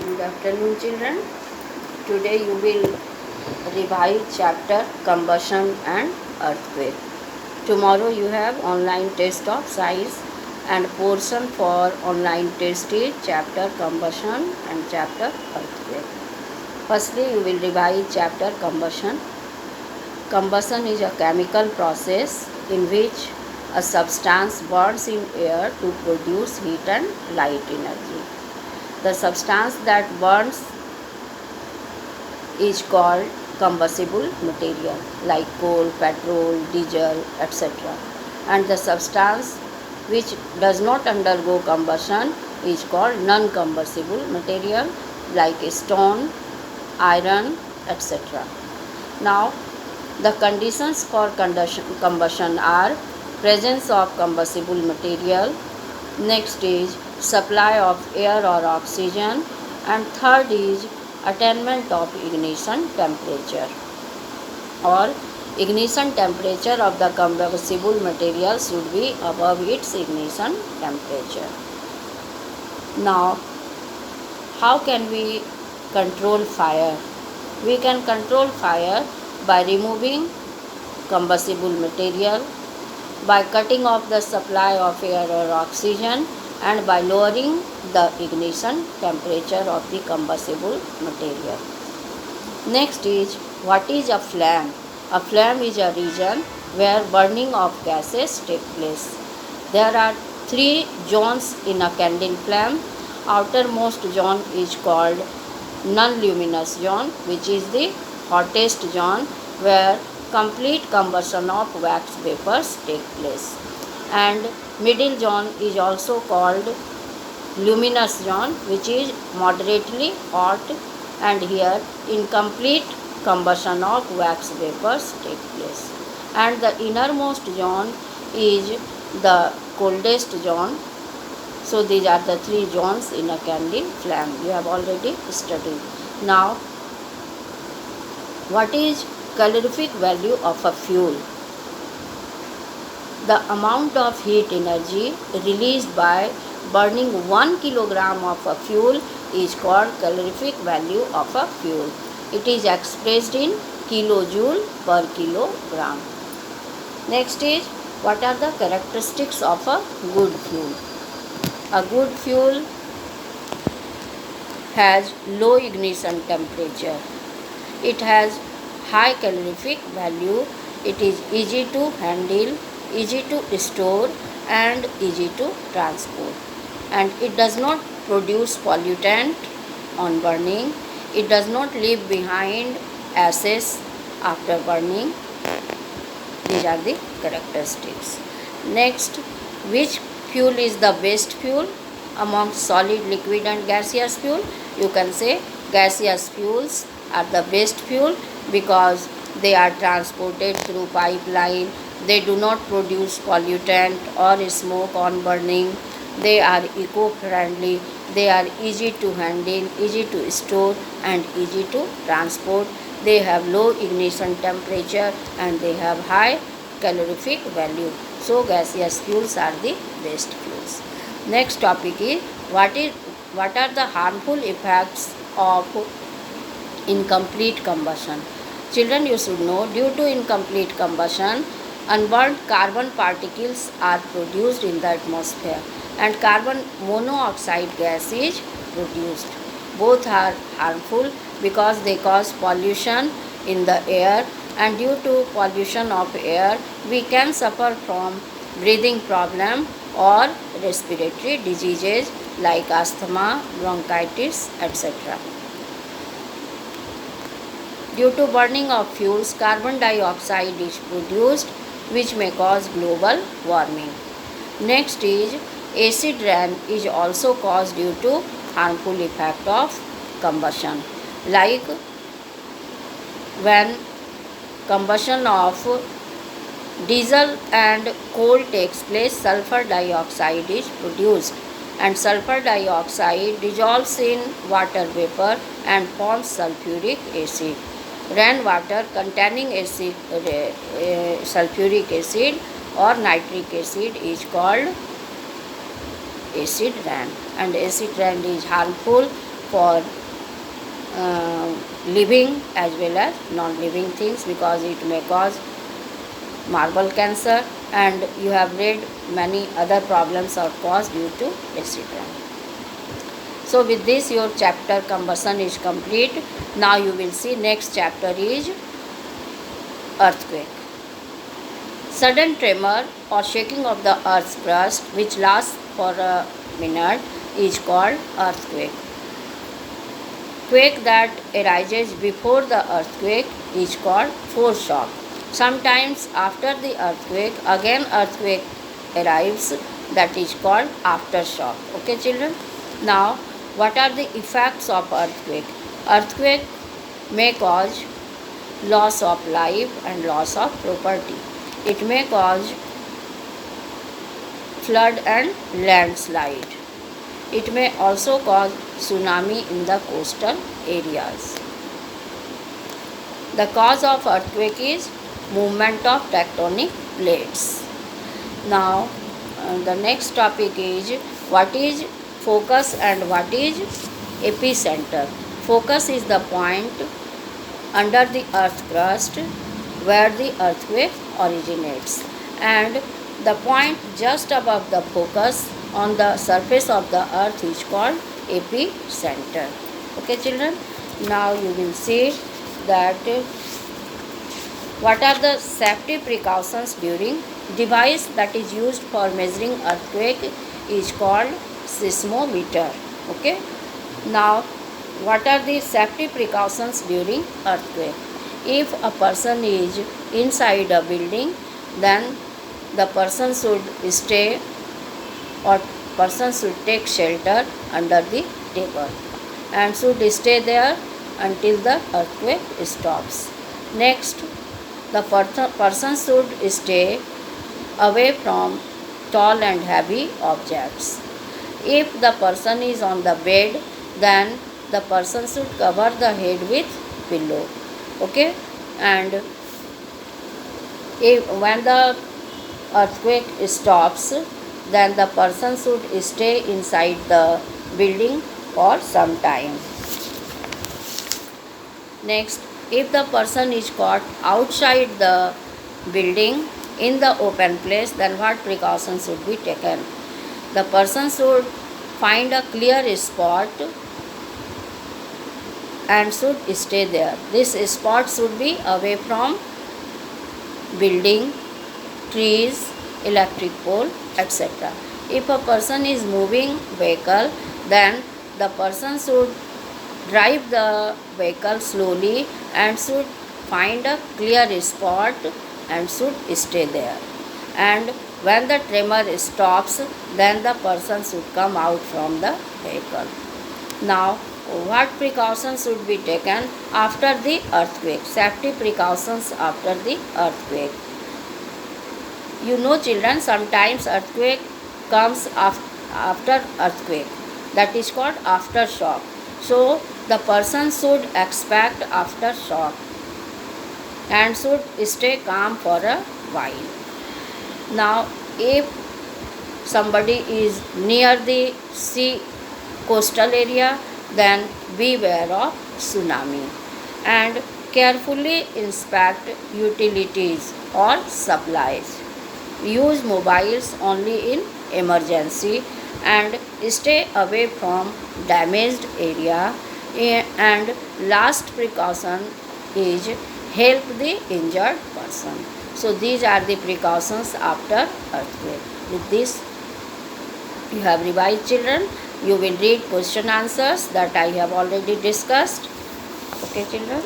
Good afternoon, children. Today you will revise chapter Combustion and Earthquake. Tomorrow you have online test of size and portion for online test is chapter Combustion and chapter Earthquake. Firstly, you will revise chapter Combustion. Combustion is a chemical process in which a substance burns in air to produce heat and light energy. The substance that burns is called combustible material like coal, petrol, diesel, etc. And the substance which does not undergo combustion is called non-combustible material like stone, iron, etc. Now, the conditions for combustion are presence of combustible material, next is supply of air or oxygen, and third is attainment of ignition temperature or ignition temperature of the combustible material should be above its ignition temperature. Now, how can we control fire? We can control fire by removing combustible material, by cutting off the supply of air or oxygen, and by lowering the ignition temperature of the combustible material. Next is, what is a flame? A flame is a region where burning of gases take place. There are three zones in a candle flame. Outermost zone is called non-luminous zone, which is the hottest zone where complete combustion of wax vapors take place. And middle zone is also called luminous zone, which is moderately hot, and here incomplete combustion of wax vapors take place. And the innermost zone is the coldest zone. So these are the three zones in a candle flame. You have already studied. Now, what is calorific value of a fuel? The amount of heat energy released by burning 1 kilogram of a fuel is called calorific value of a fuel. It is expressed in kilojoule per kilogram. Next is, what are the characteristics of a good fuel? A good fuel has low ignition temperature. It has high calorific value. It is easy to handle, easy to store, and easy to transport. And it does not produce pollutant on burning. It does not leave behind ashes after burning. These are the characteristics. Next, which fuel is the best fuel among solid, liquid, and gaseous fuel? You can say gaseous fuels are the best fuel because they are transported through pipeline. They do not produce pollutant or smoke on burning. They are eco-friendly. They are easy to handle, easy to store, and easy to transport. They have low ignition temperature and they have high calorific value. So gaseous fuels are the best fuels. Next topic is, what are the harmful effects of incomplete combustion? Children, you should know, due to incomplete combustion, unburnt carbon particles are produced in the atmosphere and carbon monoxide gas is produced. Both are harmful because they cause pollution in the air, and due to pollution of air we can suffer from breathing problem or respiratory diseases like asthma, bronchitis, etc. Due to burning of fuels, carbon dioxide is produced, which may cause global warming. Next is, acid rain is also caused due to harmful effect of combustion. Like when combustion of diesel and coal takes place, sulfur dioxide is produced, and sulfur dioxide dissolves in water vapor and forms sulfuric acid. Rainwater containing sulfuric acid or nitric acid is called acid rain, and acid rain is harmful for living as well as non-living things, because it may cause marble cancer, and you have read many other problems are caused due to accident. So with this your chapter combustion is complete. Now you will see next chapter is earthquake. Sudden tremor or shaking of the earth's crust which lasts for a minute is called earthquake. Quake that arises before the earthquake is called foreshock. Sometimes after the earthquake, again earthquake arrives, that is called aftershock. Okay children? Now what are the effects of earthquake? Earthquake may cause loss of life and loss of property. It may cause flood and landslide. It may also cause tsunami in the coastal areas. The cause of earthquake is movement of tectonic plates. Now the next topic is what is focus and what is epicenter. Focus is the point under the earth crust where the earthquake originates, and the point just above the focus on the surface of the earth is called epicenter. Okay children? Now you will see that what are the safety precautions during device that is used for measuring earthquake is called seismometer. Okay? Now what are the safety precautions during earthquake? If a person is inside a building, then the person should stay or person should take shelter under the table and should stay there until the earthquake stops. Next, the person should stay away from tall and heavy objects. If the person is on the bed, then the person should cover the head with pillow. Okay? And when the earthquake stops, then the person should stay inside the building for some time. Next, if the person is caught outside the building in the open place, then what precautions should be taken? The person should find a clear spot and should stay there. This spot should be away from building, trees, electric pole, etc. If a person is moving vehicle, then the person should drive the vehicle slowly and should find a clear spot and should stay there. And when the tremor stops, then the person should come out from the vehicle. Now, what precautions should be taken after the earthquake? Safety precautions after the earthquake. You know children, sometimes earthquake comes after earthquake. That is called aftershock. So, the person should expect aftershock and should stay calm for a while. Now, if somebody is near the sea coastal area, then beware of tsunami and carefully inspect utilities or supplies. Use mobiles only in emergency and stay away from damaged area. And last precaution is help the injured person. So these are the precautions after earthquake. With this you have revised children. You will read question answers that I have already discussed. Okay children.